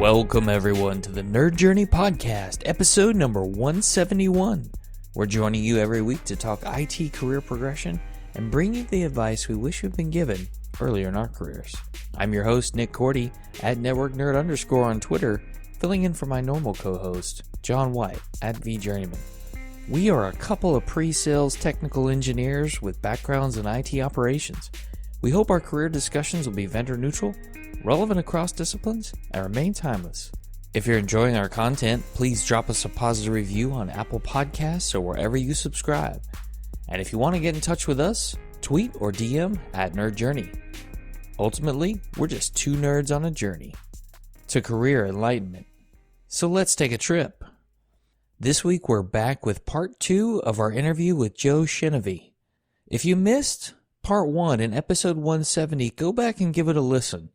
Welcome everyone to the Nerd Journey Podcast, episode number 171. We're joining you every week to talk IT career progression and bring you the advice we wish we'd been given earlier in our careers. I'm your host, Nick Cordy, at NetworkNerd_ on Twitter, filling in for my normal co-host, John White, at VJourneyman. We are a couple of pre-sales technical engineers with backgrounds in IT operations. We hope our career discussions will be vendor neutral, relevant across disciplines, and remain timeless. If you're enjoying our content, please drop us a positive review on Apple Podcasts or wherever you subscribe. And if you want to get in touch with us, tweet or DM at Nerd Journey. Ultimately, we're just two nerds on a journey to career enlightenment. So let's take a trip. This week we're back with part 2 of our interview with Joe Chenevey. If you missed part 1 in episode 170, go back and give it a listen.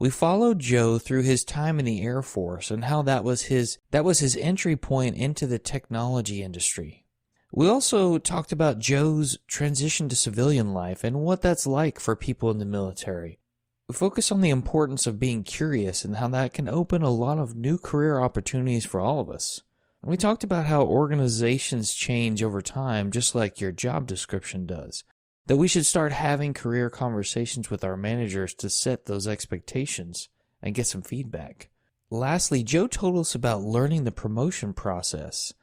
We followed Joe through his time in the Air Force and how that was his entry point into the technology industry. We also talked about Joe's transition to civilian life and what that's like for people in the military. We focus on the importance of being curious and how that can open a lot of new career opportunities for all of us. And we talked about how organizations change over time, just like your job description does. That we should start having career conversations with our managers to set those expectations and get some feedback. Lastly, Joe told us about learning the promotion process,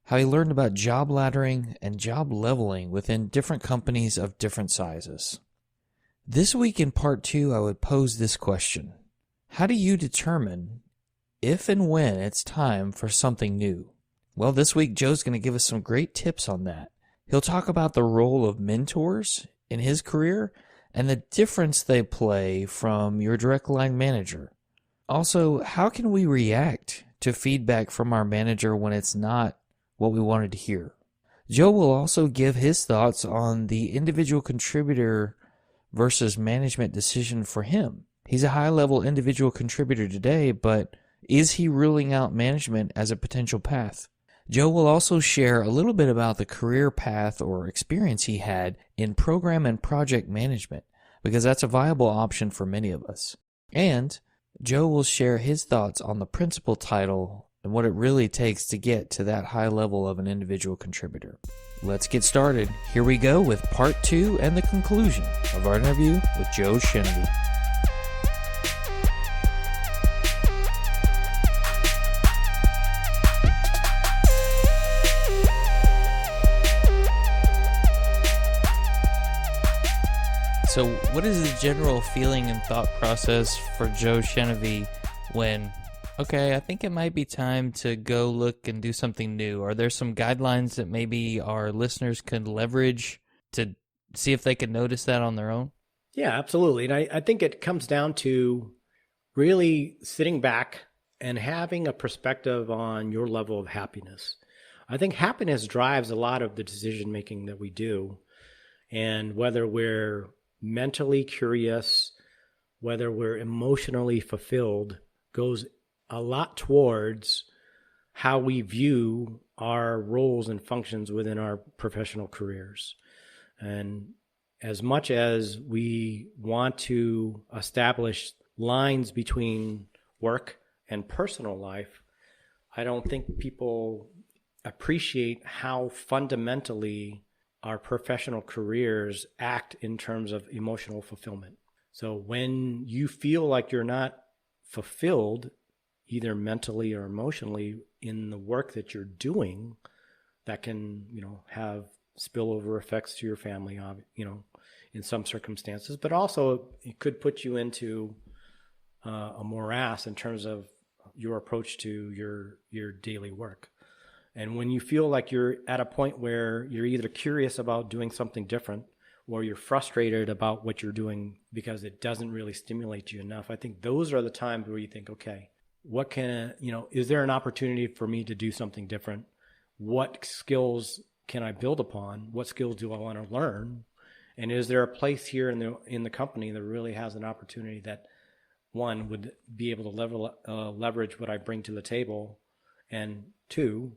how he learned about job laddering and job leveling within different companies of different sizes. This week in part 2, I would pose this question. How do you determine if and when it's time for something new? Well, this week Joe's going to give us some great tips on that. He'll talk about the role of mentors in his career and the difference they play from your direct line manager. Also, how can we react to feedback from our manager when it's not what we wanted to hear? Joe will also give his thoughts on the individual contributor versus management decision for him. He's a high-level individual contributor today, but is he ruling out management as a potential path? Joe will also share a little bit about the career path or experience he had in program and project management, because that's a viable option for many of us. And Joe will share his thoughts on the principal title and what it really takes to get to that high level of an individual contributor. Let's get started. Here we go with part 2 and the conclusion of our interview with Joe Chenevey. So what is the general feeling and thought process for Joe Chenevey when, okay, I think it might be time to go look and do something new? Are there some guidelines that maybe our listeners could leverage to see if they can notice that on their own? Yeah, absolutely. And I think it comes down to really sitting back and having a perspective on your level of happiness. I think happiness drives a lot of the decision making that we do. And whether we're mentally curious, whether we're emotionally fulfilled, goes a lot towards how we view our roles and functions within our professional careers. And as much as we want to establish lines between work and personal life, I don't think people appreciate how fundamentally our professional careers act in terms of emotional fulfillment. So when you feel like you're not fulfilled, either mentally or emotionally, in the work that you're doing, that can, have spillover effects to your family, in some circumstances, but also it could put you into a morass in terms of your approach to your daily work. And when you feel like you're at a point where you're either curious about doing something different or you're frustrated about what you're doing because it doesn't really stimulate you enough, I think those are the times where you think, okay, what can, is there an opportunity for me to do something different? What skills can I build upon? What skills do I want to learn? And is there a place here in the company that really has an opportunity that, one, would be able to leverage what I bring to the table, and two,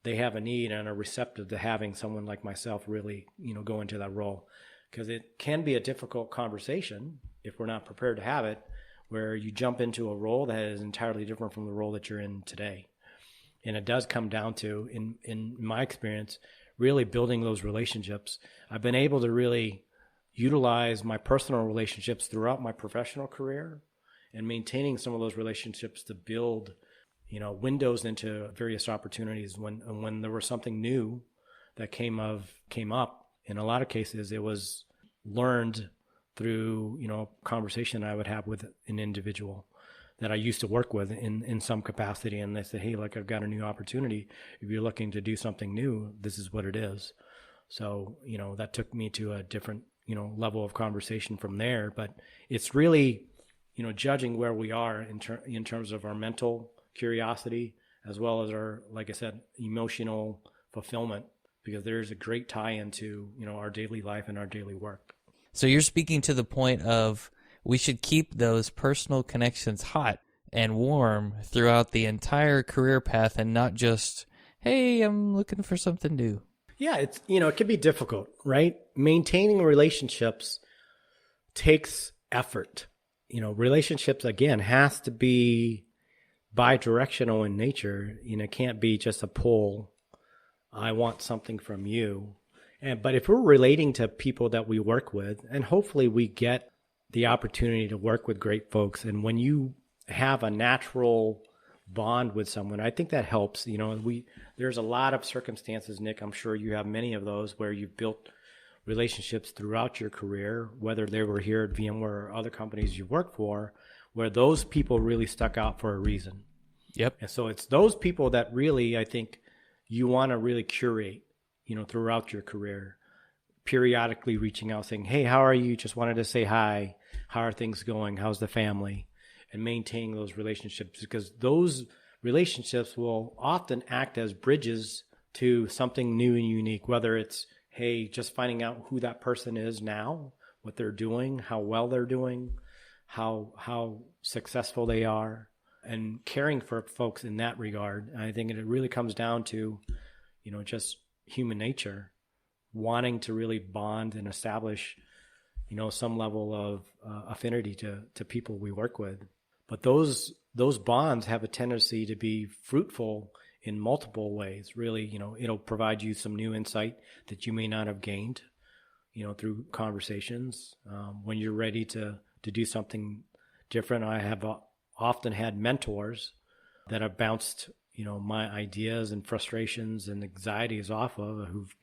they have a need and are receptive to having someone like myself really, go into that role. Because it can be a difficult conversation if we're not prepared to have it, where you jump into a role that is entirely different from the role that you're in today. And it does come down to, in my experience, really building those relationships. I've been able to really utilize my personal relationships throughout my professional career and maintaining some of those relationships to build, windows into various opportunities when there was something new that came up. In a lot of cases, it was learned through, conversation I would have with an individual that I used to work with in some capacity. And they said, hey, look, I've got a new opportunity. If you're looking to do something new, this is what it is. So, that took me to a different, level of conversation from there. But it's really, judging where we are in terms of our mental curiosity, as well as our, like I said, emotional fulfillment, because there's a great tie into, our daily life and our daily work. So you're speaking to the point of we should keep those personal connections hot and warm throughout the entire career path and not just, hey, I'm looking for something new. Yeah, it's, it can be difficult, right? Maintaining relationships takes effort. Relationships, again, has to be bi-directional in nature. It can't be just a pull. I want something from you. But if we're relating to people that we work with, and hopefully we get the opportunity to work with great folks, and when you have a natural bond with someone, I think that helps. There's a lot of circumstances, Nick, I'm sure you have many of those, where you've built relationships throughout your career, whether they were here at VMware or other companies you work for, where those people really stuck out for a reason. Yep. And so it's those people that really, I think, you want to really curate, throughout your career, periodically reaching out saying, hey, how are you? Just wanted to say hi. How are things going? How's the family? And maintaining those relationships, because those relationships will often act as bridges to something new and unique, whether it's, hey, just finding out who that person is now, what they're doing, how well they're doing, how successful they are, and caring for folks in that regard. And I think it really comes down to, just human nature, wanting to really bond and establish, some level of affinity to people we work with. But those bonds have a tendency to be fruitful in multiple ways. Really, it'll provide you some new insight that you may not have gained, through conversations. When you're ready to do something different, I have often had mentors that I've bounced, my ideas and frustrations and anxieties off of, who've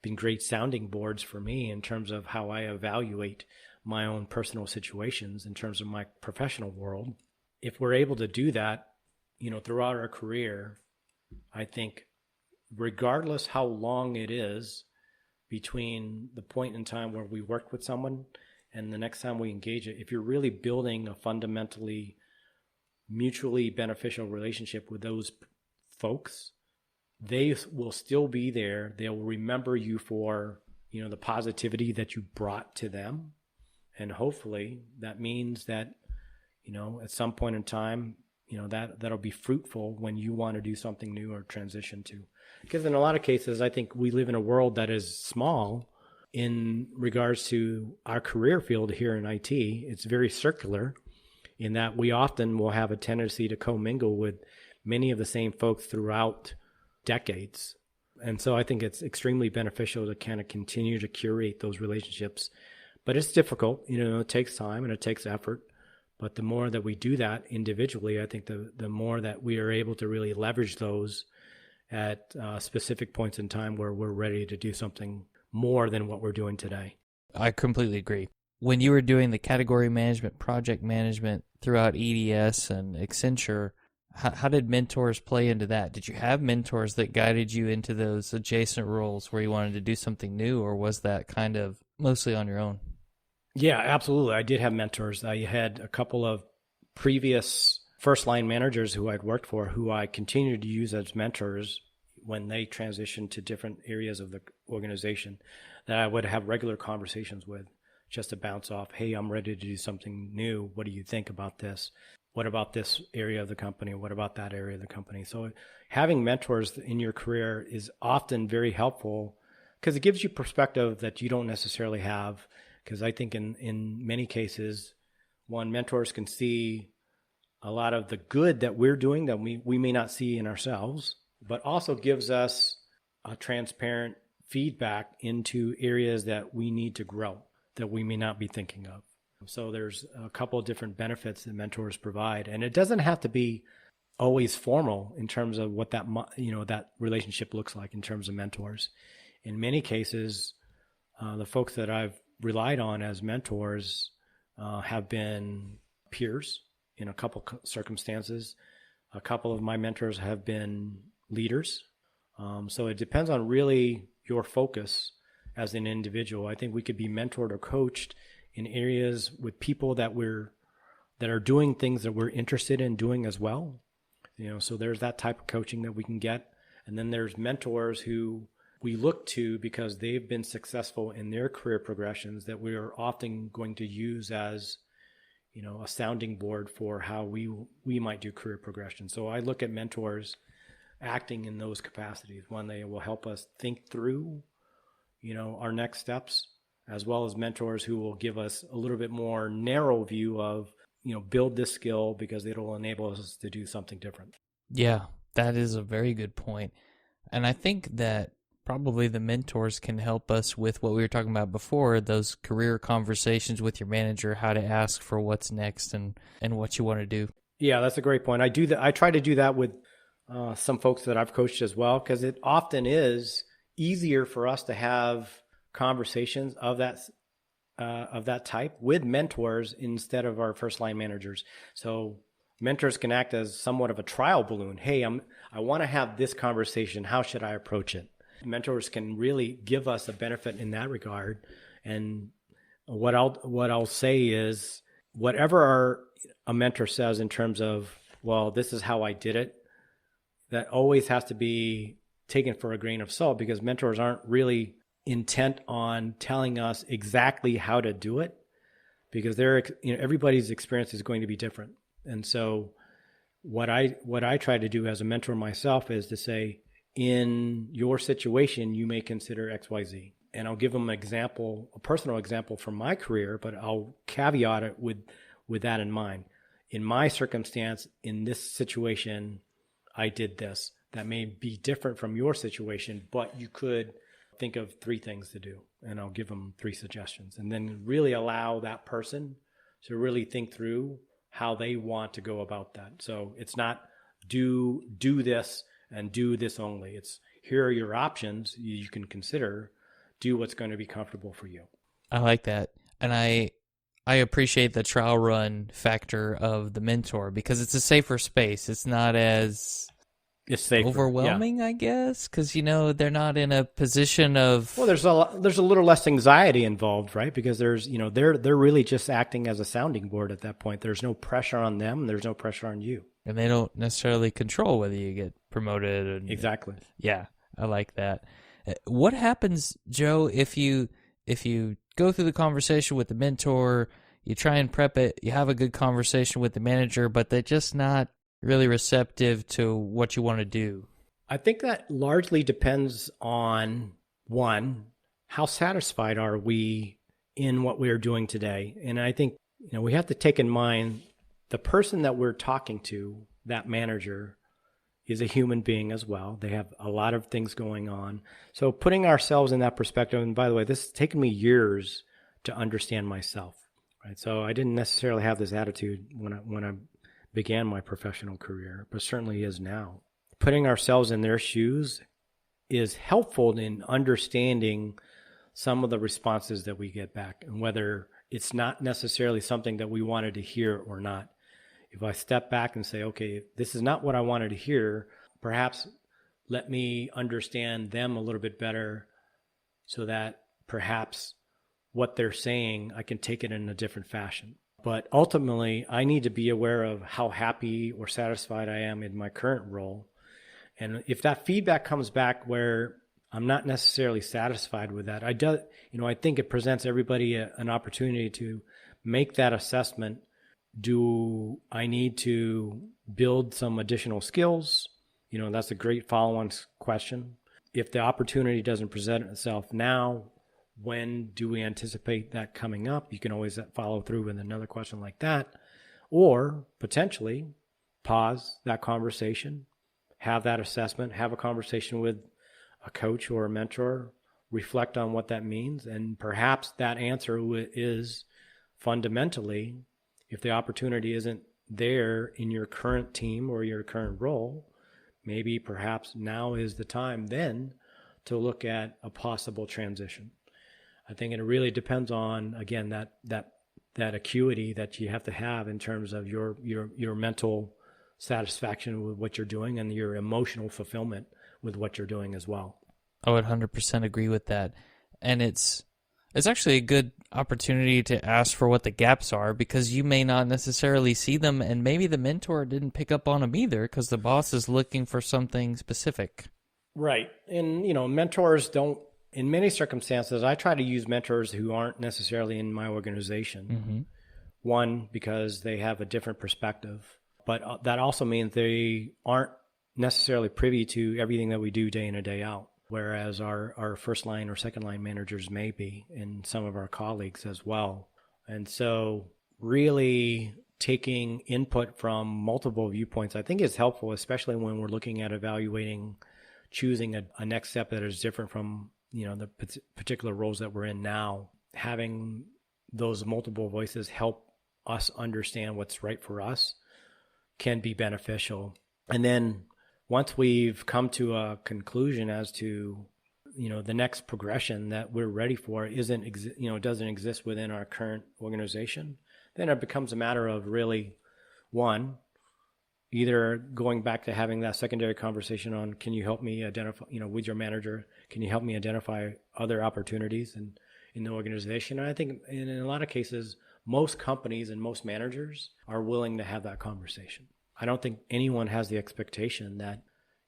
been great sounding boards for me in terms of how I evaluate my own personal situations in terms of my professional world. If we're able to do that, throughout our career, I think regardless how long it is between the point in time where we work with someone and the next time we engage it, if you're really building a fundamentally mutually beneficial relationship with those folks, they will still be there. They'll remember you for, the positivity that you brought to them. And hopefully that means that, at some point in time, that'll be fruitful when you want to do something new or transition to. Because in a lot of cases, I think we live in a world that is small in regards to our career field here in IT. It's very circular in that we often will have a tendency to commingle with many of the same folks throughout decades. And so I think it's extremely beneficial to kind of continue to curate those relationships. But it's difficult, it takes time and it takes effort. But the more that we do that individually, I think the more that we are able to really leverage those at specific points in time where we're ready to do something more than what we're doing today. I completely agree. When you were doing the category management, project management throughout EDS and Accenture, how did mentors play into that? Did you have mentors that guided you into those adjacent roles where you wanted to do something new, or was that kind of mostly on your own? Yeah, absolutely. I did have mentors. I had a couple of previous first-line managers who I'd worked for who I continued to use as mentors when they transitioned to different areas of the organization that I would have regular conversations with just to bounce off, hey, I'm ready to do something new. What do you think about this? What about this area of the company? What about that area of the company? So having mentors in your career is often very helpful because it gives you perspective that you don't necessarily have. Because I think in many cases, One, mentors can see a lot of the good that we're doing that we may not see in ourselves, but also gives us a transparent feedback into areas that we need to grow that we may not be thinking of. So there's a couple of different benefits that mentors provide, and it doesn't have to be always formal in terms of what that that relationship looks like in terms of mentors. In many cases, the folks that I've relied on as mentors have been peers in a couple circumstances. A couple of my mentors have been leaders. So it depends on really your focus as an individual. I think we could be mentored or coached in areas with people that are doing things that we're interested in doing as well. So there's that type of coaching that we can get. And then there's mentors who we look to because they've been successful in their career progressions that we are often going to use as a sounding board for how we might do career progression. So I look at mentors acting in those capacities. One, they will help us think through, our next steps, as well as mentors who will give us a little bit more narrow view of, build this skill because it'll enable us to do something different. Yeah, that is a very good point. And I think that probably the mentors can help us with what we were talking about before, those career conversations with your manager, how to ask for what's next and what you want to do. Yeah, that's a great point. I do that. I try to do that with some folks that I've coached as well, because it often is easier for us to have conversations of that type with mentors instead of our first line managers. So mentors can act as somewhat of a trial balloon. Hey, I want to have this conversation. How should I approach it? Mentors can really give us a benefit in that regard. And what I'll say is whatever a mentor says in terms of, well, this is how I did it, that always has to be taken for a grain of salt, because mentors aren't really intent on telling us exactly how to do it, because everybody's experience is going to be different. And so what I try to do as a mentor myself is to say, in your situation, you may consider XYZ. And I'll give them an example, a personal example from my career, but I'll caveat it with that in mind. In my circumstance, in this situation, I did this. That may be different from your situation, but you could think of 3 things to do. And I'll give them 3 suggestions. And then really allow that person to really think through how they want to go about that. So it's not do this and do this only. It's here are your options you can consider. Do what's going to be comfortable for you. I like that. And I appreciate the trial run factor of the mentor, because it's a safer space. It's not as overwhelming, yeah. I guess, because they're not in a position of. Well, there's a little less anxiety involved, right? Because there's they're really just acting as a sounding board at that point. There's no pressure on them. There's no pressure on you. And they don't necessarily control whether you get promoted. Exactly. Yeah, I like that. What happens, Joe, if you go through the conversation with the mentor, you try and prep it, you have a good conversation with the manager, but they're just not really receptive to what you want to do? I think that largely depends on, one, how satisfied are we in what we're doing today? And I think we have to take in mind the person that we're talking to, that manager, is a human being as well. They have a lot of things going on. So putting ourselves in that perspective, and by the way, this has taken me years to understand myself, right? So I didn't necessarily have this attitude when I began my professional career, but certainly is now. Putting ourselves in their shoes is helpful in understanding some of the responses that we get back, and whether it's not necessarily something that we wanted to hear or not. If I step back and say, okay, this is not what I wanted to hear, perhaps let me understand them a little bit better so that perhaps what they're saying, I can take it in a different fashion. But ultimately, I need to be aware of how happy or satisfied I am in my current role. And if that feedback comes back where I'm not necessarily satisfied with that, I think it presents everybody an opportunity to make that assessment. Do I need to build some additional skills? That's a great follow-on question. If the opportunity doesn't present itself now, when do we anticipate that coming up? You can always follow through with another question like that, or potentially pause that conversation, have that assessment, have a conversation with a coach or a mentor, reflect on what that means. And perhaps that answer is fundamentally, if the opportunity isn't there in your current team or your current role, maybe perhaps now is the time then to look at a possible transition. I think it really depends on, again, that acuity that you have to have in terms of your mental satisfaction with what you're doing and your emotional fulfillment with what you're doing as well. I would 100% agree with that. And it's actually a good opportunity to ask for what the gaps are, because you may not necessarily see them, and maybe the mentor didn't pick up on them either because the boss is looking for something specific. Right. And, mentors don't, in many circumstances, I try to use mentors who aren't necessarily in my organization. Mm-hmm. One, because they have a different perspective, but that also means they aren't necessarily privy to everything that we do day in and day out, whereas our first line or second line managers may be, and some of our colleagues as well. And so really taking input from multiple viewpoints, I think, is helpful, especially when we're looking at evaluating, choosing a next step that is different from the particular roles that we're in now. Having those multiple voices help us understand what's right for us can be beneficial. And then once we've come to a conclusion as to the next progression that we're ready for doesn't exist within our current organization, then it becomes a matter of really, one, either going back to having that secondary conversation on, can you help me identify, with your manager, can you help me identify other opportunities in the organization? And I think in a lot of cases, most companies and most managers are willing to have that conversation. I don't think anyone has the expectation that,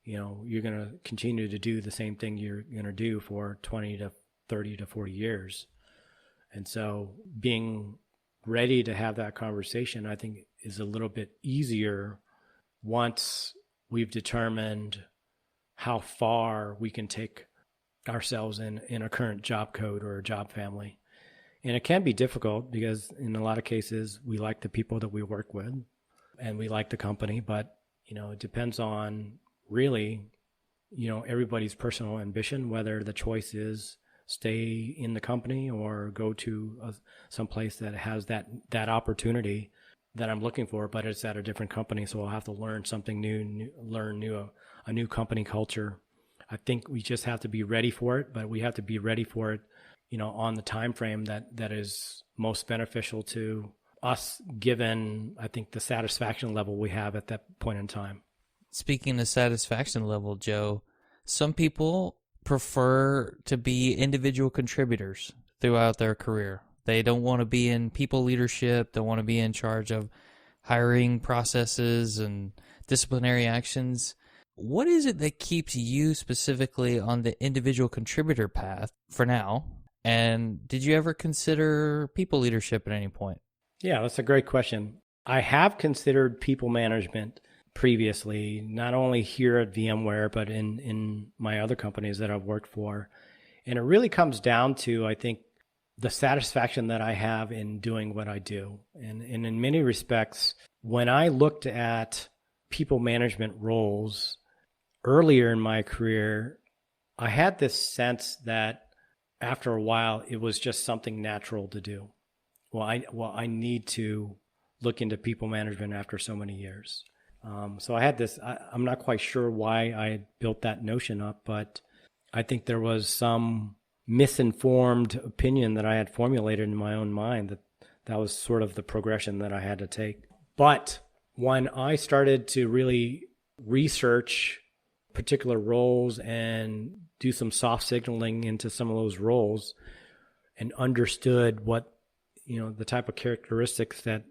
you're going to continue to do the same thing you're going to do for 20 to 30 to 40 years. And so being ready to have that conversation, I think, is a little bit easier once we've determined how far we can take ourselves in a current job code or a job family. And it can be difficult because in a lot of cases, we like the people that we work with and we like the company, but, it depends on really, everybody's personal ambition, whether the choice is stay in the company or go to some place that has that opportunity that I'm looking for, but it's at a different company. So I'll have to learn something new, a new company culture. I think we just have to be ready for it, but we have to be ready for it, on the time frame that is most beneficial to us, given, I think, the satisfaction level we have at that point in time. Speaking of satisfaction level, Joe, some people prefer to be individual contributors throughout their career. They don't want to be in people leadership, don't want to be in charge of hiring processes and disciplinary actions. What is it that keeps you specifically on the individual contributor path for now? And did you ever consider people leadership at any point? Yeah, that's a great question. I have considered people management previously, not only here at VMware, but in my other companies that I've worked for. And it really comes down to, I think, the satisfaction that I have in doing what I do. And in many respects, when I looked at people management roles earlier in my career, I had this sense that after a while, it was just something natural to do. I need to look into people management after so many years. So I had this, I'm not quite sure why I built that notion up, but I think there was some misinformed opinion that I had formulated in my own mind that was sort of the progression that I had to take. But when I started to really research particular roles and do some soft signaling into some of those roles and understood what, the type of characteristics that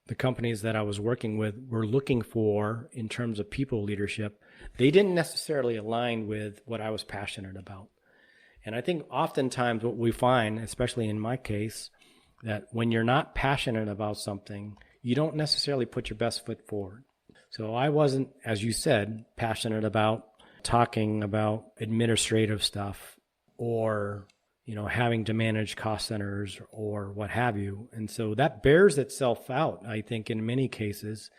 the companies that I was working with were looking for in terms of people leadership, they didn't necessarily align with what I was passionate about. And I think oftentimes what we find, especially in my case, that when you're not passionate about something, you don't necessarily put your best foot forward. So I wasn't, as you said, passionate about talking about administrative stuff or having to manage cost centers or what have you. And so that bears itself out, I think, in many cases,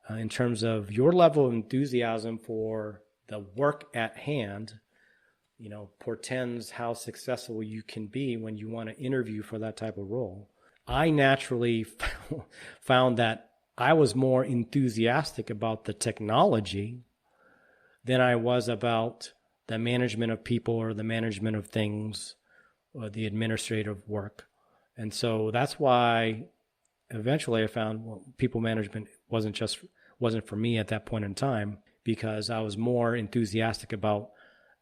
in terms of your level of enthusiasm for the work at hand, portends how successful you can be when you want to interview for that type of role. I naturally found that I was more enthusiastic about the technology than I was about the management of people or the management of things or the administrative work. And so that's why eventually I found people management wasn't for me at that point in time, because I was more enthusiastic about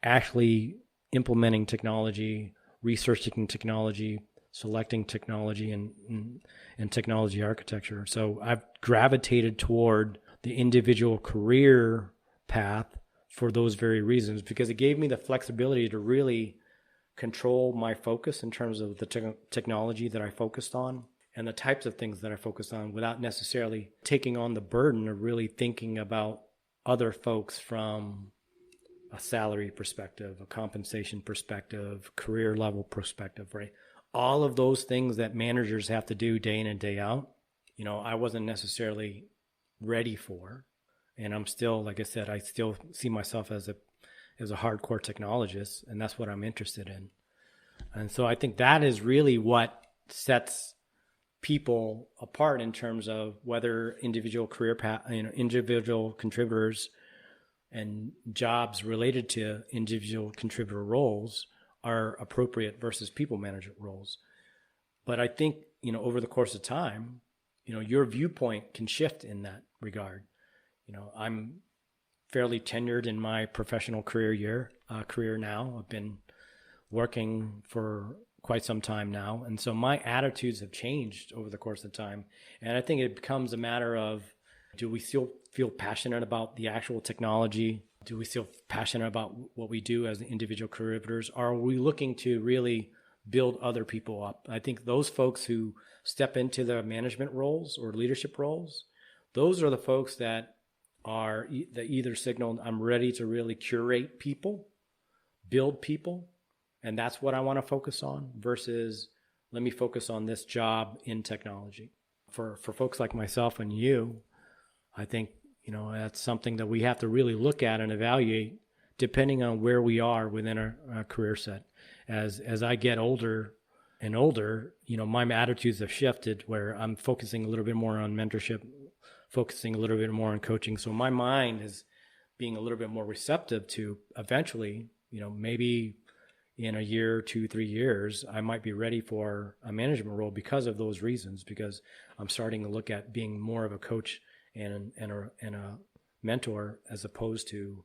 actually implementing technology, researching technology, selecting technology, and technology architecture. So I've gravitated toward the individual career path for those very reasons, because it gave me the flexibility to really control my focus in terms of the technology that I focused on and the types of things that I focused on, without necessarily taking on the burden of really thinking about other folks from a salary perspective, a compensation perspective, career level perspective, right? All of those things that managers have to do day in and day out, I wasn't necessarily ready for. And I'm still, like I said, I still see myself as a hardcore technologist, and that's what I'm interested in. And so I think that is really what sets people apart in terms of whether individual career path, individual contributors and jobs related to individual contributor roles are appropriate versus people management roles. But I think, over the course of time, your viewpoint can shift in that regard. I'm fairly tenured in my professional career now. I've been working for quite some time now. And so my attitudes have changed over the course of time. And I think it becomes a matter of, do we still feel passionate about the actual technology? Do we feel passionate about what we do as individual contributors? Or are we looking to really build other people up? I think those folks who step into the management roles or leadership roles, those are the folks that either signal, I'm ready to really curate people, build people, and that's what I want to focus on, versus let me focus on this job in technology. For folks like myself and you, I think, that's something that we have to really look at and evaluate depending on where we are within our career set. As I get older and older, my attitudes have shifted where I'm focusing a little bit more on mentorship, focusing a little bit more on coaching. So my mind is being a little bit more receptive to eventually, maybe in a year, 2, 3 years, I might be ready for a management role because of those reasons, because I'm starting to look at being more of a coach and a mentor as opposed to,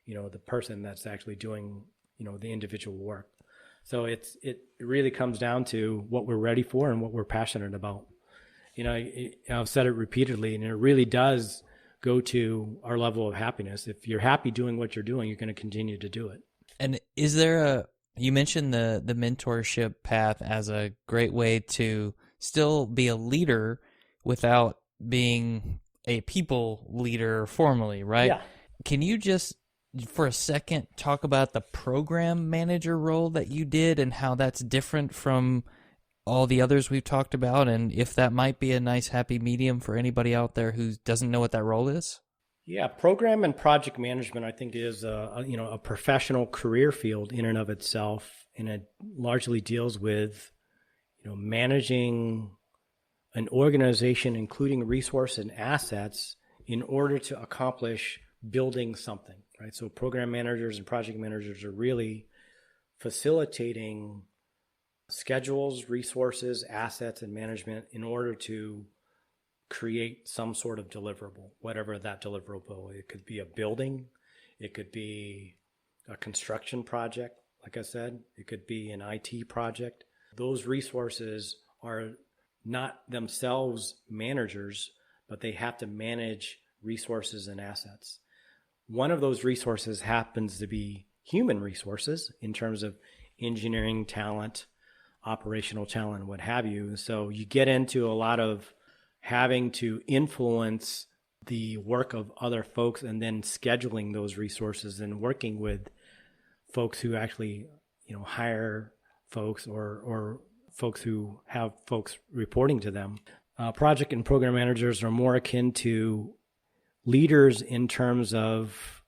the person that's actually doing, the individual work. So it really comes down to what we're ready for and what we're passionate about. I've said it repeatedly, and it really does go to our level of happiness. If you're happy doing what you're doing, you're going to continue to do it. And is there you mentioned the mentorship path as a great way to still be a leader without being a people leader formally, right? Yeah. Can you just, for a second, talk about the program manager role that you did and how that's different from all the others we've talked about, and if that might be a nice happy medium for anybody out there who doesn't know what that role is? Yeah, program and project management, I think, is a professional career field in and of itself, and it largely deals with managing an organization, including resource and assets, in order to accomplish building something, right? So program managers and project managers are really facilitating schedules, resources, assets, and management in order to create some sort of deliverable, whatever that deliverable. It could be a building, it could be a construction project, like I said, it could be an IT project. Those resources are not themselves managers, but they have to manage resources and assets. One of those resources happens to be human resources in terms of engineering talent, operational talent, what have you. So you get into a lot of having to influence the work of other folks and then scheduling those resources and working with folks who actually, hire folks or folks who have folks reporting to them. Project and program managers are more akin to leaders in terms of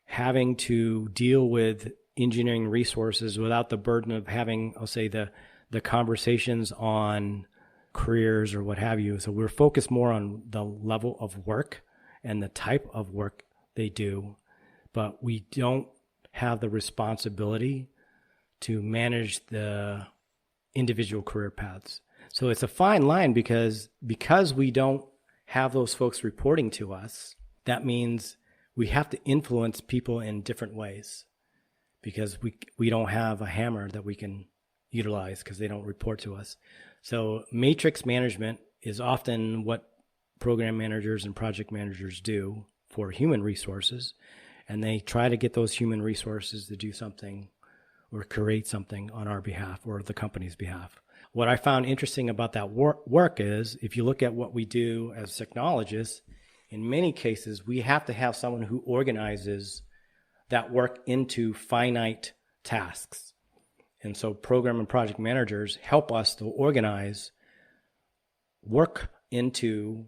having to deal with engineering resources without the burden of having, I'll say, the conversations on careers or what have you. So we're focused more on the level of work and the type of work they do, but we don't have the responsibility to manage the individual career paths. So it's a fine line because we don't have those folks reporting to us. That means we have to influence people in different ways because we don't have a hammer that we can utilize because they don't report to us. So matrix management is often what program managers and project managers do for human resources, and they try to get those human resources to do something or create something on our behalf or the company's behalf. What I found interesting about that work is if you look at what we do as technologists, in many cases, we have to have someone who organizes that work into finite tasks. And so program and project managers help us to organize work into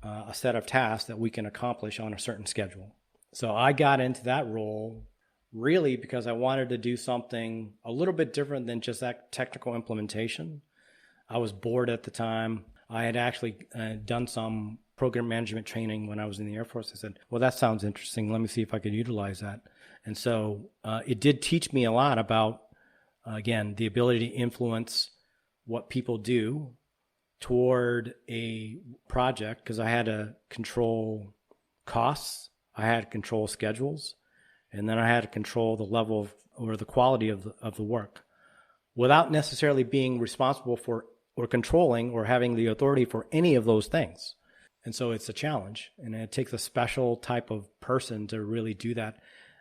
a set of tasks that we can accomplish on a certain schedule. So I got into that role really because I wanted to do something a little bit different than just that technical implementation. I was bored at the time. I had actually done some program management training when I was in the Air Force. I said, well, that sounds interesting. Let me see if I could utilize that. And so it did teach me a lot about, again, the ability to influence what people do toward a project, because I had to control costs, I had to control schedules, and then I had to control the level of, or the quality of the work without necessarily being responsible for or controlling or having the authority for any of those things. And so it's a challenge, and it takes a special type of person to really do that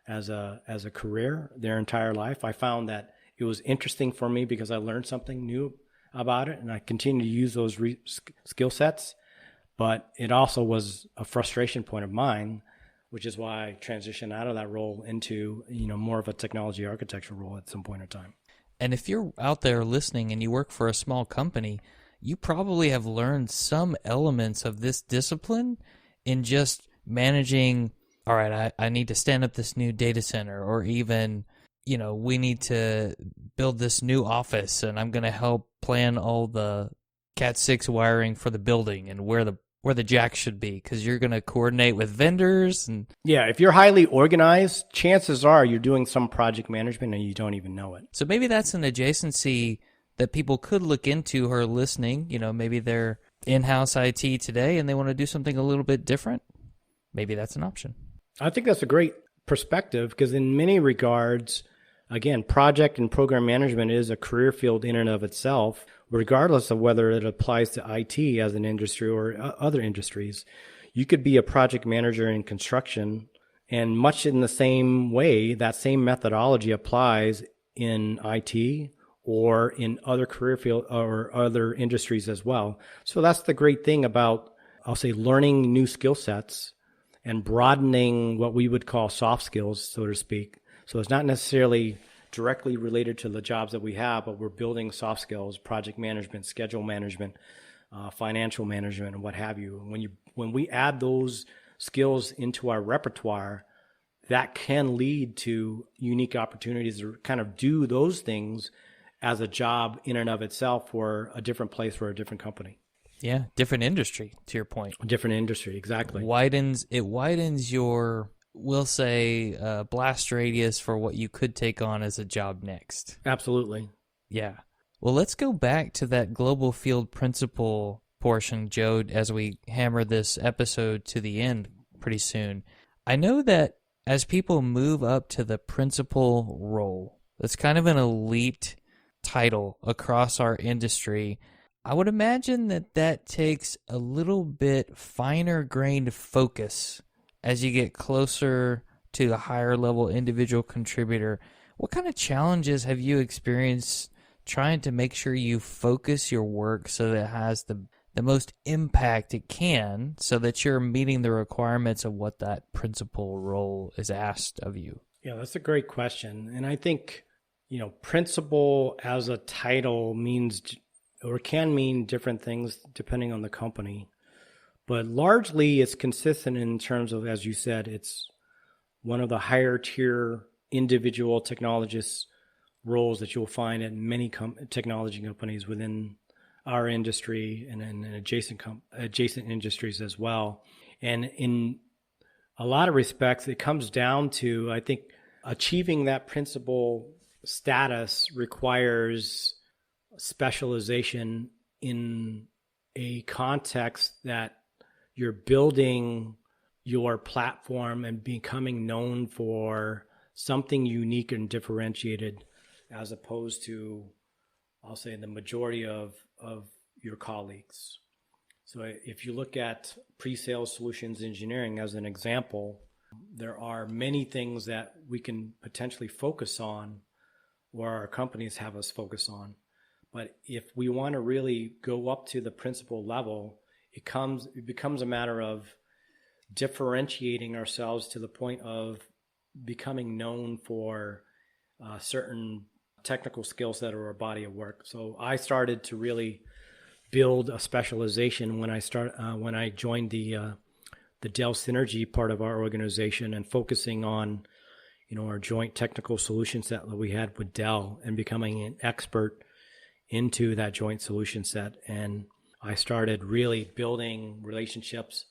as a career their entire life. I found that it was interesting for me because I learned something new about it, and I continue to use those skill sets. But it also was a frustration point of mine, which is why I transitioned out of that role into more of a technology architecture role at some point in time. And if you're out there listening and you work for a small company, you probably have learned some elements of this discipline in just managing, all right, I need to stand up this new data center, or even, we need to build this new office, and I'm going to help plan all the Cat 6 wiring for the building and where the jack should be, because you're going to coordinate with vendors. And yeah, if you're highly organized, chances are you're doing some project management and you don't even know it. So maybe that's an adjacency that people could look into who are listening. Maybe they're in-house IT today and they want to do something a little bit different. Maybe that's an option. I think that's a great perspective because in many regards, again, project and program management is a career field in and of itself, regardless of whether it applies to IT as an industry or other industries. You could be a project manager in construction, and much in the same way, that same methodology applies in IT or in other career field or other industries as well. So that's the great thing about, I'll say, learning new skill sets and broadening what we would call soft skills, so to speak. So it's not necessarily directly related to the jobs that we have, but we're building soft skills, project management, schedule management, financial management, and what have you. When we add those skills into our repertoire, that can lead to unique opportunities to kind of do those things as a job in and of itself for a different place for a different company. Yeah, different industry, to your point. Different industry, exactly. It widens your, we'll say, blast radius for what you could take on as a job next. Absolutely. Yeah. Well, let's go back to that global field principal portion, Joe, as we hammer this episode to the end pretty soon. I know that as people move up to the principal role, that's kind of an elite title across our industry. I would imagine that takes a little bit finer grained focus as you get closer to the higher level individual contributor. What kind of challenges have you experienced trying to make sure you focus your work so that it has the most impact it can, so that you're meeting the requirements of what that principal role is asked of you? Yeah, that's a great question. And I think, Principal as a title means or can mean different things depending on the company. But largely it's consistent in terms of, as you said, it's one of the higher tier individual technologists roles that you'll find at many technology companies within our industry and in adjacent industries as well. And in a lot of respects, it comes down to, I think, achieving that principal status requires specialization in a context that you're building your platform and becoming known for something unique and differentiated, as opposed to, I'll say, the majority of your colleagues. So if you look at pre-sales solutions engineering as an example, there are many things that we can potentially focus on, or our companies have us focus on. But if we want to really go up to the principal level, it becomes a matter of differentiating ourselves to the point of becoming known for certain technical skill set or a body of work. So I started to really build a specialization when I joined the Dell Synergy part of our organization, and focusing on our joint technical solution set that we had with Dell and becoming an expert into that joint solution set. And I started really building relationships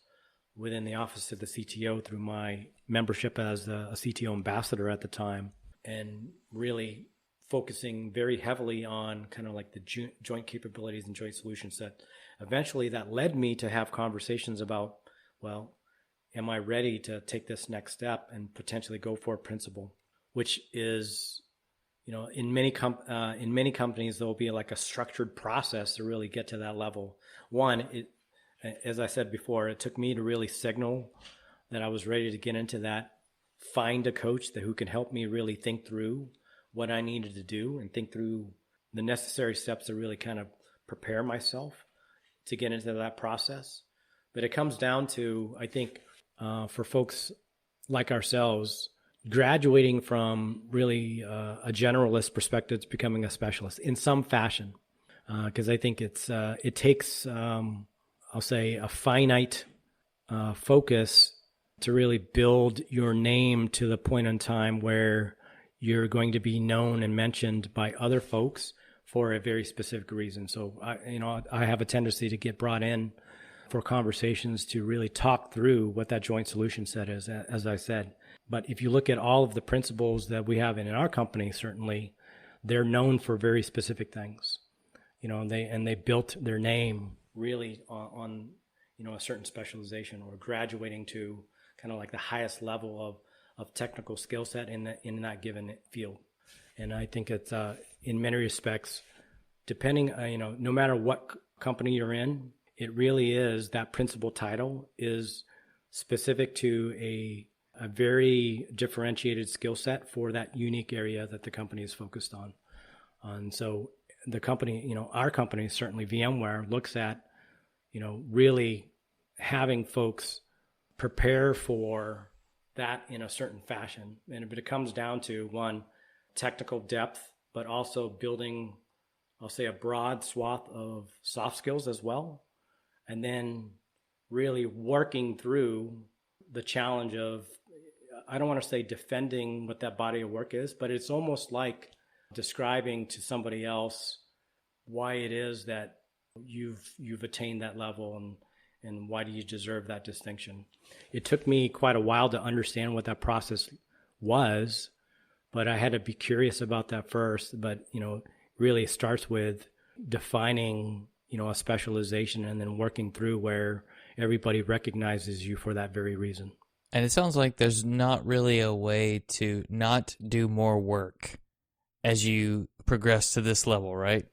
within the office of the CTO through my membership as a CTO ambassador at the time, and really focusing very heavily on kind of like the joint capabilities and joint solution set. Eventually that led me to have conversations about, well, am I ready to take this next step and potentially go for a principal, which is, in many companies, there'll be like a structured process to really get to that level. One, as I said before, it took me to really signal that I was ready to get into that, find a coach who can help me really think through what I needed to do and think through the necessary steps to really kind of prepare myself to get into that process. But it comes down to, I think, for folks like ourselves, graduating from really a generalist perspective to becoming a specialist in some fashion. Because I think it takes, I'll say, a finite focus to really build your name to the point in time where you're going to be known and mentioned by other folks for a very specific reason. So I have a tendency to get brought in for conversations to really talk through what that joint solution set is, as I said. But if you look at all of the principles that we have in our company, certainly they're known for very specific things. They built their name really on a certain specialization, or graduating to kind of like the highest level of technical skill set in that given field. And I think it's in many respects, depending, no matter what company you're in, it really is that principal title is specific to a very differentiated skill set for that unique area that the company is focused on. And so the company, our company, certainly VMware, looks at, really having folks prepare for that in a certain fashion. But it comes down to, one, technical depth, but also building, I'll say, a broad swath of soft skills as well. And then really working through the challenge of, I don't want to say defending what that body of work is, but it's almost like describing to somebody else why it is that you've attained that level, and why do you deserve that distinction. It took me quite a while to understand what that process was, but I had to be curious about that first. But, really it starts with defining, a specialization, and then working through where everybody recognizes you for that very reason. And it sounds like there's not really a way to not do more work as you progress to this level, right?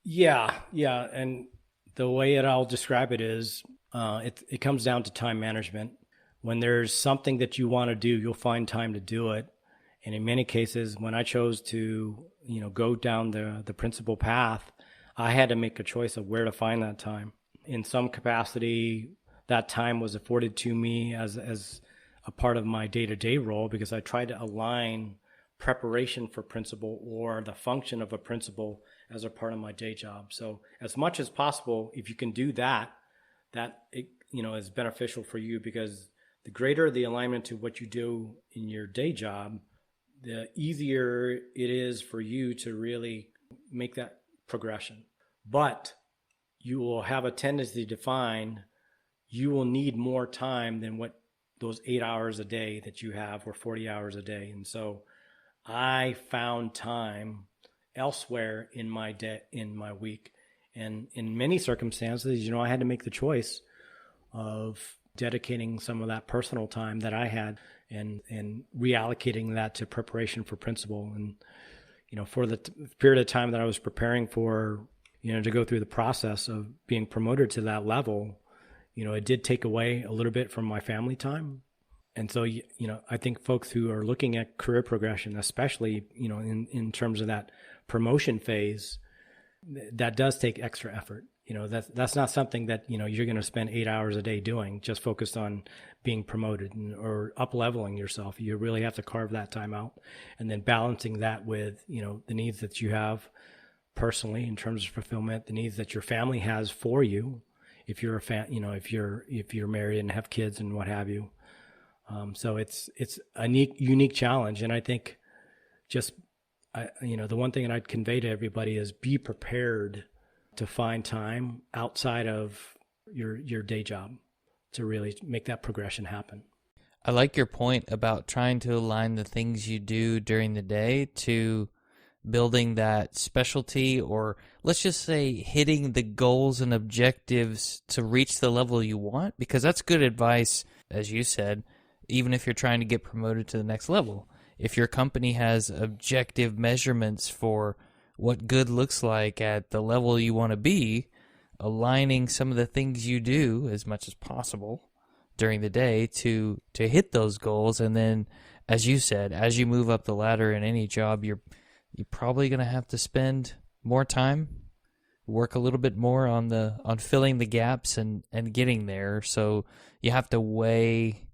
Yeah. And the way that I'll describe it is, it comes down to time management. When there's something that you want to do, you'll find time to do it. And in many cases, when I chose to, go down the principal path, I had to make a choice of where to find that time. In some capacity, that time was afforded to me as a part of my day-to-day role, because I tried to align preparation for principal or the function of a principal as a part of my day job. So as much as possible, if you can do that, is beneficial for you, because the greater the alignment to what you do in your day job, the easier it is for you to really make that progression. But you will have a tendency to find you will need more time than what those 8 hours a day that you have, or 40 hours a day. And so I found time elsewhere in my week. And in many circumstances, I had to make the choice of dedicating some of that personal time that I had and reallocating that to preparation for principal. And, for the period of time that I was preparing for, to go through the process of being promoted to that level, it did take away a little bit from my family time. And so, I think folks who are looking at career progression, especially, in terms of that promotion phase, that does take extra effort. That's not something that, you're going to spend 8 hours a day doing, just focused on being promoted or up leveling yourself. You really have to carve that time out, and then balancing that with, the needs that you have personally in terms of fulfillment, the needs that your family has for you. If you're if you're married and have kids and what have you. So it's a unique challenge. And I think the one thing that I'd convey to everybody is be prepared to find time outside of your day job to really make that progression happen. I like your point about trying to align the things you do during the day to building that specialty, or let's just say hitting the goals and objectives to reach the level you want, because that's good advice, as you said, even if you're trying to get promoted to the next level. If your company has objective measurements for what good looks like at the level you want to be, aligning some of the things you do as much as possible during the day to hit those goals. And then, as you said, as you move up the ladder in any job, you're probably going to have to spend more time, work a little bit more on filling the gaps and getting there. So you have to weigh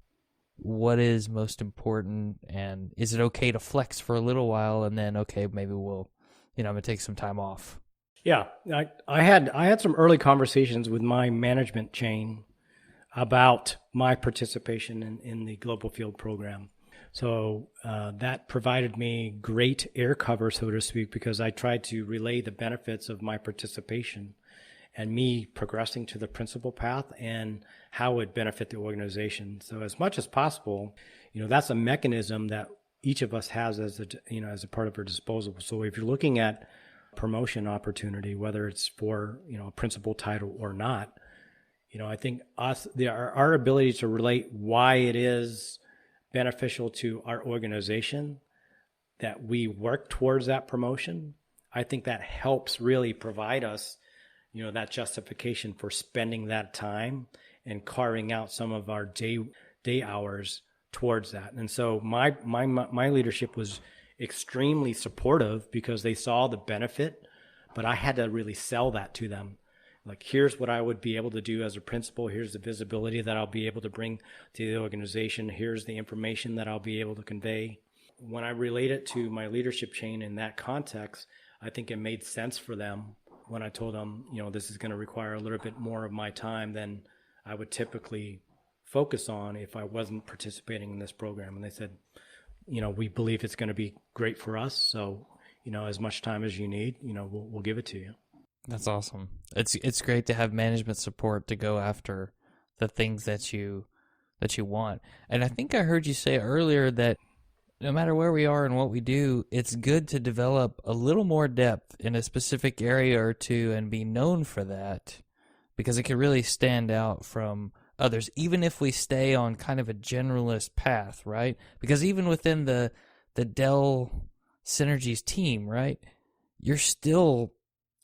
what is most important, and is it okay to flex for a little while, and then, okay, maybe we'll, I'm going to take some time off. Yeah. I had some early conversations with my management chain about my participation in the Global Field Program. So that provided me great air cover, so to speak, because I tried to relay the benefits of my participation and me progressing to the principal path and how it would benefit the organization. So as much as possible, that's a mechanism that each of us has as a part of our disposal. So if you're looking at promotion opportunity, whether it's for, a principal title or not, I think our ability to relate why it is beneficial to our organization that we work towards that promotion, I think that helps really provide us, that justification for spending that time and carving out some of our day hours towards that. And so my leadership was extremely supportive because they saw the benefit, but I had to really sell that to them. Like, here's what I would be able to do as a principal. Here's the visibility that I'll be able to bring to the organization. Here's the information that I'll be able to convey. When I relate it to my leadership chain in that context, I think it made sense for them when I told them, this is going to require a little bit more of my time than I would typically focus on if I wasn't participating in this program. And they said, we believe it's going to be great for us. So, as much time as you need, we'll give it to you. That's awesome. It's great to have management support to go after the things that you want. And I think I heard you say earlier that no matter where we are and what we do, it's good to develop a little more depth in a specific area or two and be known for that, because it can really stand out from others, even if we stay on kind of a generalist path, right? Because even within the Dell Synergies team, right, you're still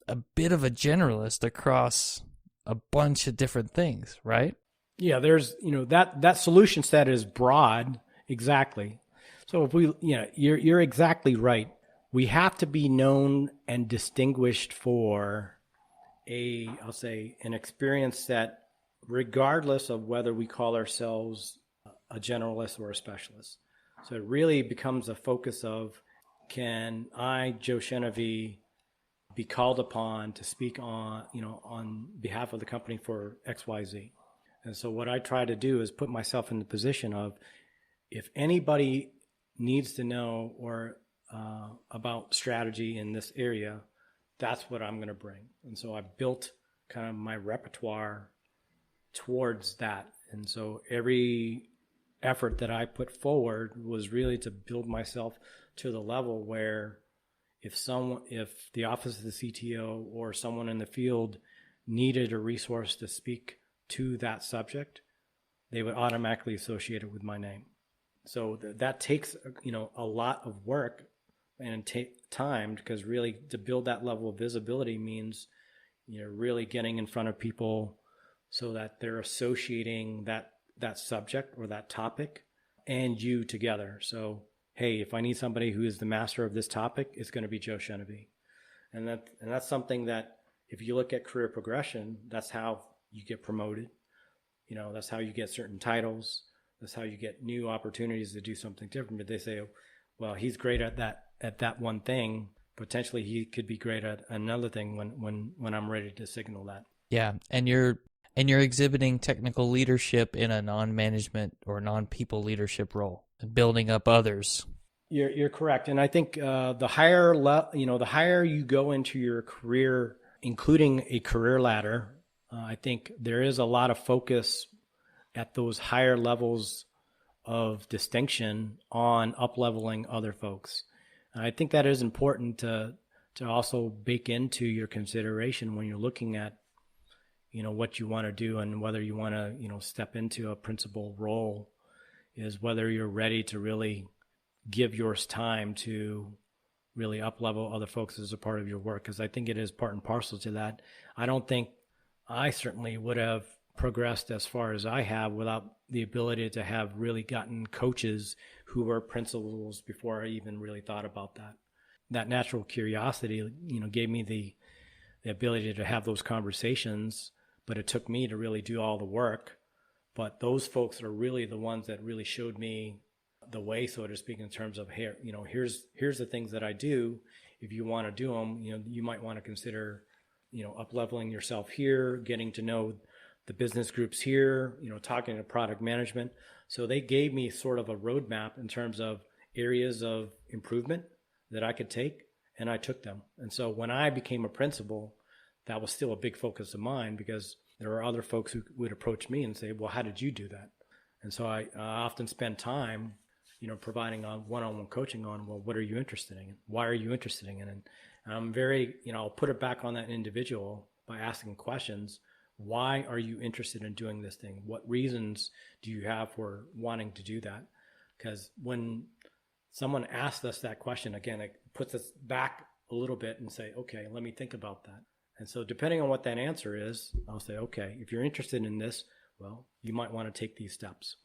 a bit of a generalist across a bunch of different things, right? Yeah, there's, that solution set is broad. Exactly. So if we, you're exactly right. We have to be known and distinguished for an experience set, regardless of whether we call ourselves a generalist or a specialist. So it really becomes a focus of can I, Joe Chenevey, be called upon to speak on behalf of the company for XYZ? And so what I try to do is put myself in the position of, if anybody needs to know or about strategy in this area, that's what I'm going to bring. And so I built kind of my repertoire towards that. And so every effort that I put forward was really to build myself to the level where if the office of the CTO or someone in the field needed a resource to speak to that subject, they would automatically associate it with my name. So that takes a lot of work and time, because really to build that level of visibility means really getting in front of people so that they're associating that subject or that topic and you together. So, hey, if I need somebody who is the master of this topic, it's going to be Joe Chenevey. And that's something that, if you look at career progression, that's how you get promoted. That's how you get certain titles. That's how you get new opportunities to do something different. But they say, well, he's great at that one thing. Potentially he could be great at another thing when I'm ready to signal that. Yeah, and you're exhibiting technical leadership in a non-management or non-people leadership role, and building up others. You're correct, and I think the higher you go into your career, including a career ladder, I think there is a lot of focus at those higher levels of distinction on up-leveling other folks. And I think that is important to also bake into your consideration when you're looking at what you want to do and whether you want to step into a principal role, is whether you're ready to really give yours time to really up-level other folks as a part of your work, because I think it is part and parcel to that. I don't think I certainly would have progressed as far as I have without the ability to have really gotten coaches who were principals before I even really thought about that. That natural curiosity, gave me the ability to have those conversations, but it took me to really do all the work. But those folks are really the ones that really showed me the way, so to speak, in terms of, hey, here's the things that I do. If you want to do them, you might want to consider, up-leveling yourself here, getting to know the business groups here, talking to product management. So they gave me sort of a roadmap in terms of areas of improvement that I could take, and I took them. And so when I became a principal, that was still a big focus of mine, because there are other folks who would approach me and say, well, how did you do that? And so I often spend time, providing one-on-one coaching on, well, what are you interested in? Why are you interested in it? And I'm very, I'll put it back on that individual by asking questions. Why are you interested in doing this thing? What reasons do you have for wanting to do that? Because when someone asks us that question, again, it puts us back a little bit and say, okay, let me think about that. And so depending on what that answer is, I'll say, okay, if you're interested in this, well, you might want to take these steps.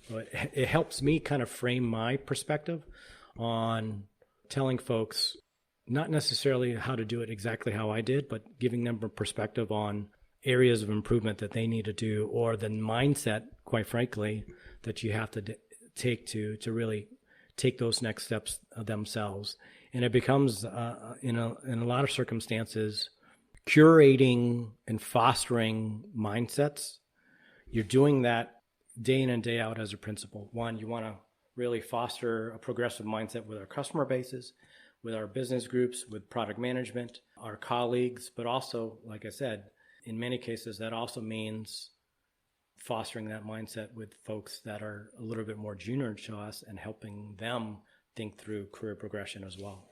But it helps me kind of frame my perspective on telling folks not necessarily how to do it exactly how I did, but giving them a perspective on areas of improvement that they need to do, or the mindset, quite frankly, that you have to take to really take those next steps themselves. And it becomes, in a lot of circumstances, curating and fostering mindsets. You're doing that day in and day out as a principal. One, you want to really foster a progressive mindset with our customer bases, with our business groups, with product management, our colleagues, but also, like I said, in many cases, that also means fostering that mindset with folks that are a little bit more junior to us and helping them think through career progression as well.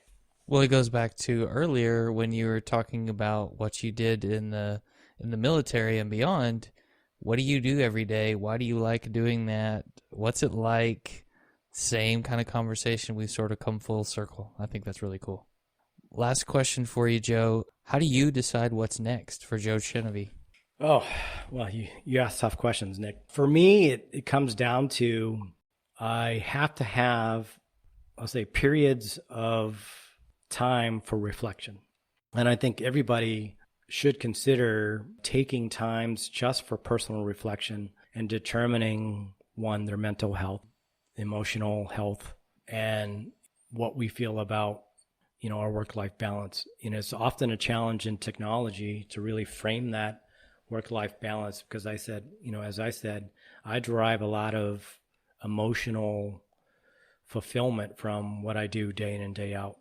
Well, it goes back to earlier when you were talking about what you did in the military and beyond. What do you do every day? Why do you like doing that? What's it like? Same kind of conversation. We've sort of come full circle. I think that's really cool. Last question for you, Joe. How do you decide what's next for Joe Chenevey? Oh, well, you ask tough questions, Nick. For me, it comes down to I have to have, I'll say, periods of time for reflection. And I think everybody should consider taking times just for personal reflection and determining, one, their mental health, emotional health, and what we feel about, our work-life balance. It's often a challenge in technology to really frame that work-life balance because as I said, I derive a lot of emotional fulfillment from what I do day in and day out,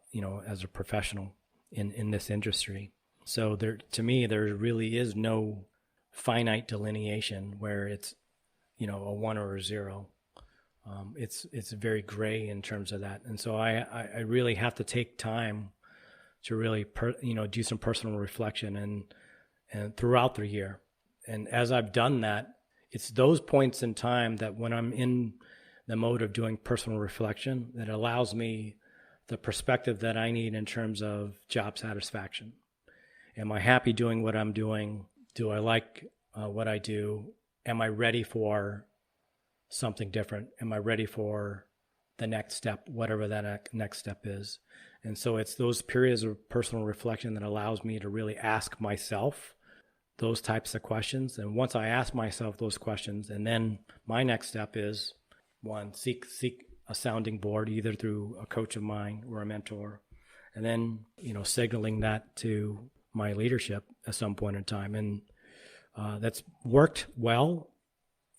as a professional in this industry. So to me, there really is no finite delineation where it's, a 1 or a 0. It's very gray in terms of that. And so I really have to take time to really, do some personal reflection and throughout the year. And as I've done that, it's those points in time that when I'm in the mode of doing personal reflection, that allows me the perspective that I need in terms of job satisfaction. Am I happy doing what I'm doing? Do I like what I do? Am I ready for something different? Am I ready for the next step, whatever that next step is? And so it's those periods of personal reflection that allows me to really ask myself those types of questions. And once I ask myself those questions, and then my next step is, one, seek a sounding board, either through a coach of mine or a mentor, and then, signaling that to my leadership at some point in time. And that's worked well,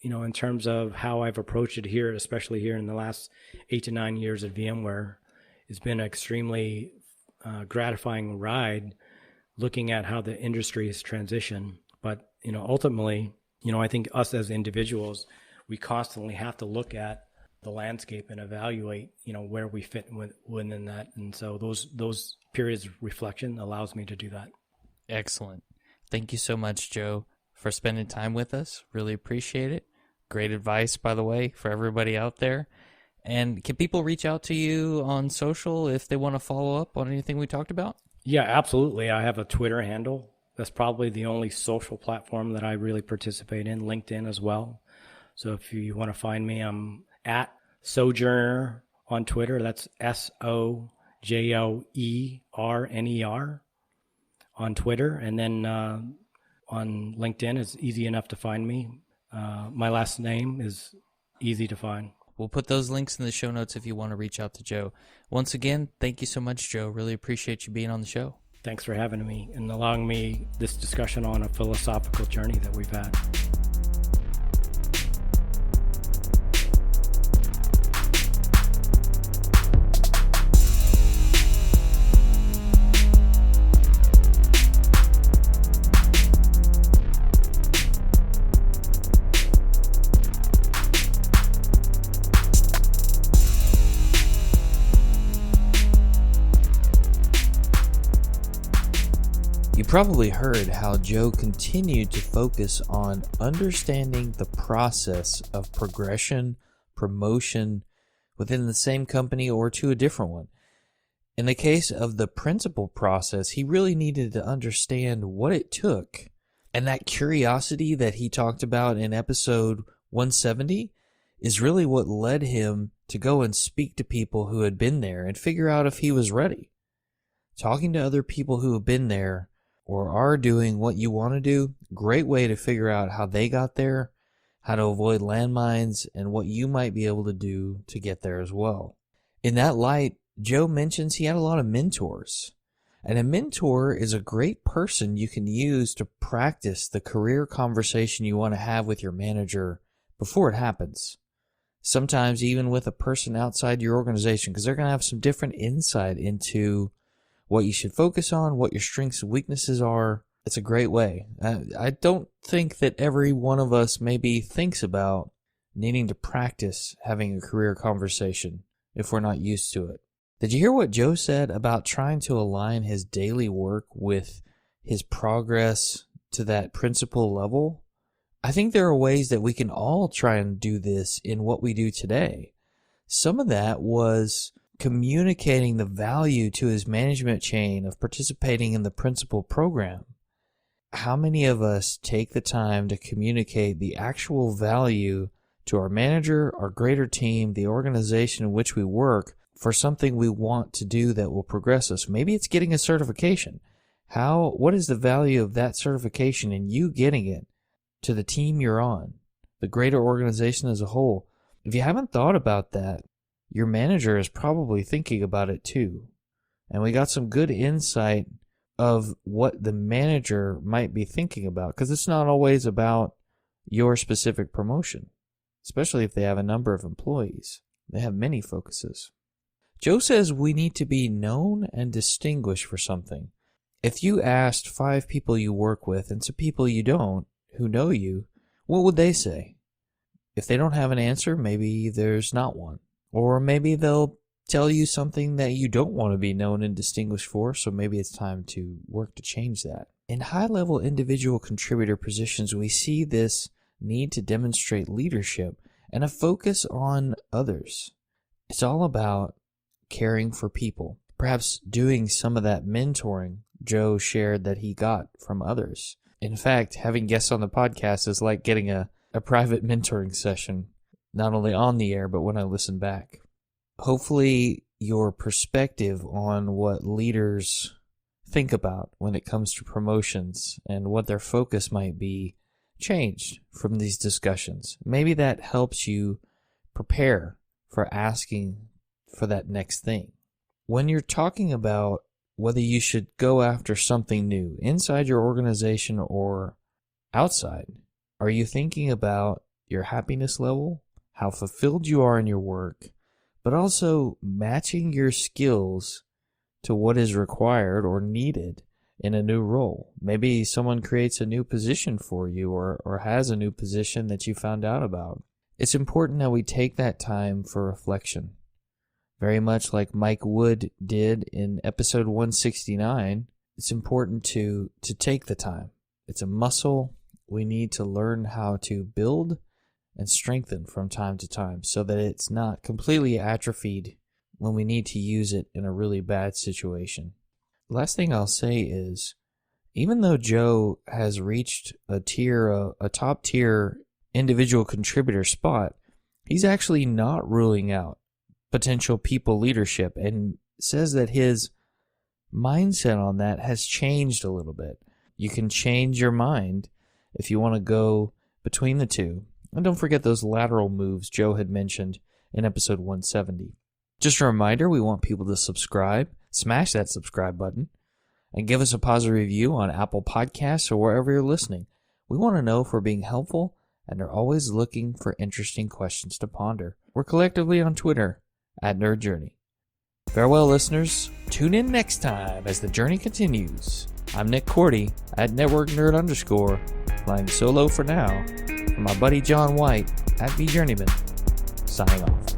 in terms of how I've approached it here, especially here in the last 8 to 9 years at VMware. It's been an extremely gratifying ride looking at how the industry has transitioned. But, ultimately, I think us as individuals, we constantly have to look at the landscape and evaluate, where we fit within that. And so those periods of reflection allows me to do that. Excellent. Thank you so much, Joe, for spending time with us. Really appreciate it. Great advice, by the way, for everybody out there. And can people reach out to you on social if they want to follow up on anything we talked about? Yeah, absolutely. I have a Twitter handle. That's probably the only social platform that I really participate in, LinkedIn as well. So if you want to find me, I'm at Sojourner on Twitter. That's SOJOERNER on Twitter. And then on LinkedIn, it's easy enough to find me. My last name is easy to find. We'll put those links in the show notes if you want to reach out to Joe. Once again, thank you so much, Joe. Really appreciate you being on the show. Thanks for having me and allowing me this discussion on a philosophical journey that we've had. You probably heard how Joe continued to focus on understanding the process of progression, promotion within the same company or to a different one. In the case of the principal process, he really needed to understand what it took. And that curiosity that he talked about in episode 170 is really what led him to go and speak to people who had been there and figure out if he was ready. Talking to other people who have been there or are doing what you want to do, great way to figure out how they got there, how to avoid landmines, and what you might be able to do to get there as well. In that light, Joe mentions he had a lot of mentors. And a mentor is a great person you can use to practice the career conversation you want to have with your manager before it happens. Sometimes even with a person outside your organization, because they're going to have some different insight into what you should focus on, what your strengths and weaknesses are. It's a great way. I don't think that every one of us maybe thinks about needing to practice having a career conversation if we're not used to it. Did you hear what Joe said about trying to align his daily work with his progress to that principal level? I think there are ways that we can all try and do this in what we do today. Some of that was communicating the value to his management chain of participating in the principal program. How many of us take the time to communicate the actual value to our manager, our greater team, the organization in which we work for something we want to do that will progress us? Maybe it's getting a certification. What is the value of that certification and you getting it to the team you're on, the greater organization as a whole? If you haven't thought about that, your manager is probably thinking about it too. And we got some good insight of what the manager might be thinking about, because it's not always about your specific promotion, especially if they have a number of employees. They have many focuses. Joe says we need to be known and distinguished for something. If you asked 5 people you work with and some people you don't who know you, what would they say? If they don't have an answer, maybe there's not one. Or maybe they'll tell you something that you don't want to be known and distinguished for, so maybe it's time to work to change that. In high-level individual contributor positions, we see this need to demonstrate leadership and a focus on others. It's all about caring for people, perhaps doing some of that mentoring Joe shared that he got from others. In fact, having guests on the podcast is like getting a private mentoring session, not only on the air, but when I listen back. Hopefully, your perspective on what leaders think about when it comes to promotions and what their focus might be changed from these discussions. Maybe that helps you prepare for asking for that next thing. When you're talking about whether you should go after something new inside your organization or outside, are you thinking about your happiness level, how fulfilled you are in your work, but also matching your skills to what is required or needed in a new role? Maybe someone creates a new position for you or has a new position that you found out about. It's important that we take that time for reflection. Very much like Mike Wood did in episode 169, it's important to take the time. It's a muscle we need to learn how to build and strengthen from time to time so that it's not completely atrophied when we need to use it in a really bad situation. The last thing I'll say is, even though Joe has reached a top tier individual contributor spot, he's actually not ruling out potential people leadership and says that his mindset on that has changed a little bit. You can change your mind if you want to go between the two. And don't forget those lateral moves Joe had mentioned in episode 170. Just a reminder, we want people to subscribe, smash that subscribe button, and give us a positive review on Apple Podcasts or wherever you're listening. We want to know if we're being helpful and are always looking for interesting questions to ponder. We're collectively on Twitter @NerdJourney. Farewell, listeners. Tune in next time as the journey continues. I'm Nick Cordy @NetworkNerd_, flying solo for now. From my buddy John White @VJourneyman, signing off.